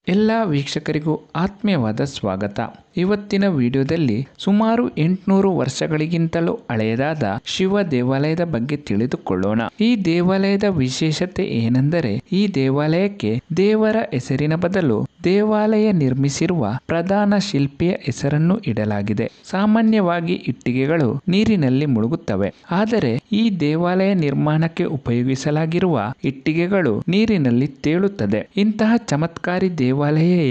ಎಲ್ಲ ವೀಕ್ಷಕರಿಗೂ ಆತ್ಮೀಯವಾದ ಸ್ವಾಗತ. ಇವತ್ತಿನ ವಿಡಿಯೋದಲ್ಲಿ ಸುಮಾರು 800 ವರ್ಷಗಳಿಗಿಂತಲೂ ಹಳೆಯದಾದ ಶಿವ ದೇವಾಲಯದ ಬಗ್ಗೆ ತಿಳಿದುಕೊಳ್ಳೋಣ. ಈ ದೇವಾಲಯದ ವಿಶೇಷತೆ ಏನೆಂದರೆ, ಈ ದೇವಾಲಯಕ್ಕೆ ದೇವರ ಹೆಸರಿನ ಬದಲು ದೇವಾಲಯ ನಿರ್ಮಿಸಿರುವ ಪ್ರಧಾನ ಶಿಲ್ಪಿಯ ಹೆಸರನ್ನು ಇಡಲಾಗಿದೆ. ಸಾಮಾನ್ಯವಾಗಿ ಇಟ್ಟಿಗೆಗಳು ನೀರಿನಲ್ಲಿ ಮುಳುಗುತ್ತವೆ, ಆದರೆ ಈ ದೇವಾಲಯ ನಿರ್ಮಾಣಕ್ಕೆ ಉಪಯೋಗಿಸಲಾಗಿರುವ ಇಟ್ಟಿಗೆಗಳು ನೀರಿನಲ್ಲಿ ತೇಲುತ್ತದೆ. ಇಂತಹ ಚಮತ್ಕಾರಿ ದೇವಾಲಯ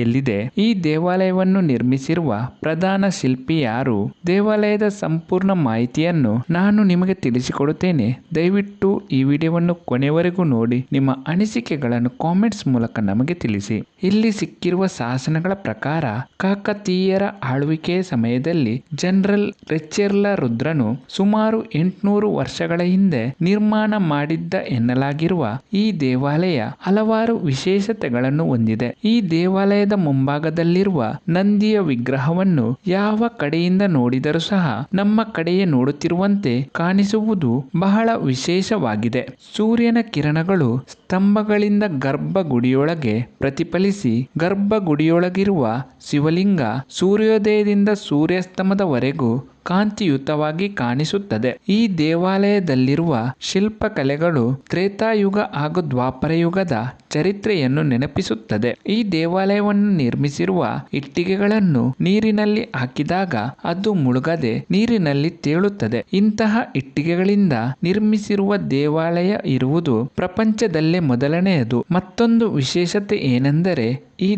ಎಲ್ಲಿದೆ? ಈ ದೇವಾಲಯವನ್ನು ನಿರ್ಮಿಸಿರುವ ಪ್ರಧಾನ ಶಿಲ್ಪಿ ಯಾರು? ದೇವಾಲಯದ ಸಂಪೂರ್ಣ ಮಾಹಿತಿಯನ್ನು ನಾನು ನಿಮಗೆ ತಿಳಿಸಿಕೊಡುತ್ತೇನೆ. ದಯವಿಟ್ಟು ಈ ವಿಡಿಯೋವನ್ನು ಕೊನೆವರೆಗೂ ನೋಡಿ ನಿಮ್ಮ ಅನಿಸಿಕೆಗಳನ್ನು ಕಾಮೆಂಟ್ಸ್ ಮೂಲಕ ನಮಗೆ ತಿಳಿಸಿ. ಇಲ್ಲಿ ಸಿಕ್ಕಿರುವ ಶಾಸನಗಳ ಪ್ರಕಾರ ಕಾಕತೀಯರ ಆಳ್ವಿಕೆಯ ಸಮಯದಲ್ಲಿ ಜನರಲ್ ರೆಚ್ಚೆರ್ಲ ರುದ್ರನು ಸುಮಾರು 800 ವರ್ಷಗಳ ಹಿಂದೆ ನಿರ್ಮಾಣ ಮಾಡಿದ್ದ ಎನ್ನಲಾಗಿರುವ ಈ ದೇವಾಲಯ ಹಲವಾರು ವಿಶೇಷತೆಗಳನ್ನು ಹೊಂದಿದೆ. ಈ ದೇವಾಲಯದ ಮುಂಭಾಗದಲ್ಲಿರುವ ನಂದಿಯ ವಿಗ್ರಹವನ್ನು ಯಾವ ಕಡೆಯಿಂದ ನೋಡಿದರೂ ಸಹ ನಮ್ಮ ಕಡೆಯೇ ನೋಡುತ್ತಿರುವಂತೆ ಕಾಣಿಸುವುದು ಬಹಳ ವಿಶೇಷವಾಗಿದೆ. ಸೂರ್ಯನ ಕಿರಣಗಳು ಸ್ತಂಭಗಳಿಂದ ಗರ್ಭಗುಡಿಯೊಳಗೆ ಪ್ರತಿಫಲಿಸಿ ಗರ್ಭಗುಡಿಯೊಳಗಿರುವ ಶಿವಲಿಂಗ ಸೂರ್ಯೋದಯದಿಂದ ಸೂರ್ಯಾಸ್ತಮದವರೆಗೂ ಕಾಂತಿಯುತವಾಗಿ ಕಾಣಿಸುತ್ತದೆ. ಈ ದೇವಾಲಯದಲ್ಲಿರುವ ಶಿಲ್ಪಕಲೆಗಳು ತ್ರೇತಾಯುಗ ಹಾಗೂ ದ್ವಾಪರ ಯುಗದ ಚರಿತ್ರೆಯನ್ನು ನೆನಪಿಸುತ್ತದೆ. ಈ ದೇವಾಲಯವನ್ನು ನಿರ್ಮಿಸಿರುವ ಇಟ್ಟಿಗೆಗಳನ್ನು ನೀರಿನಲ್ಲಿ ಹಾಕಿದಾಗ ಅದು ಮುಳುಗದೆ ನೀರಿನಲ್ಲಿ ತೇಲುತ್ತದೆ. ಇಂತಹ ಇಟ್ಟಿಗೆಗಳಿಂದ ನಿರ್ಮಿಸಿರುವ ದೇವಾಲಯ ಇರುವುದು ಪ್ರಪಂಚದಲ್ಲೇ ಮೊದಲನೆಯದು. ಮತ್ತೊಂದು ವಿಶೇಷತೆ ಏನೆಂದರೆ, ಈ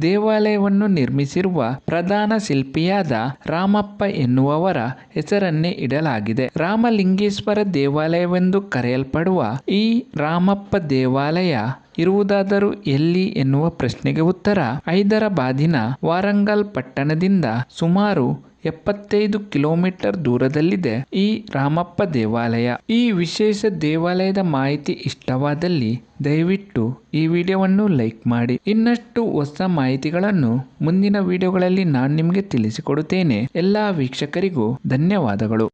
ದೇವಾಲಯವನ್ನು ನಿರ್ಮಿಸಿರುವ ಪ್ರಧಾನ ಶಿಲ್ಪಿಯಾದ ರಾಮಪ್ಪ ಎನ್ನುವವರ ಹೆಸರನ್ನೇ ಇಡಲಾಗಿದೆ. ರಾಮಲಿಂಗೇಶ್ವರ ದೇವಾಲಯವೆಂದು ಕರೆಯಲ್ಪಡುವ ಈ ರಾಮಪ್ಪ ದೇವಾಲಯ ಇರುವುದಾದರೂ ಎಲ್ಲಿ ಎನ್ನುವ ಪ್ರಶ್ನೆಗೆ ಉತ್ತರ ಹೈದರಾಬಾದಿನ ವಾರಂಗಲ್ ಪಟ್ಟಣದಿಂದ ಸುಮಾರು 75 ಕಿಲೋಮೀಟರ್ ದೂರದಲ್ಲಿದೆ ಈ ರಾಮಪ್ಪ ದೇವಾಲಯ. ಈ ವಿಶೇಷ ದೇವಾಲಯದ ಮಾಹಿತಿ ಇಷ್ಟವಾದಲ್ಲಿ ದಯವಿಟ್ಟು ಈ ವಿಡಿಯೋವನ್ನು ಲೈಕ್ ಮಾಡಿ. ಇನ್ನಷ್ಟು ಹೊಸ ಮಾಹಿತಿಗಳನ್ನು ಮುಂದಿನ ವಿಡಿಯೋಗಳಲ್ಲಿ ನಾನು ನಿಮಗೆ ತಿಳಿಸಿಕೊಡುತ್ತೇನೆ. ಎಲ್ಲ ವೀಕ್ಷಕರಿಗೂ ಧನ್ಯವಾದಗಳು.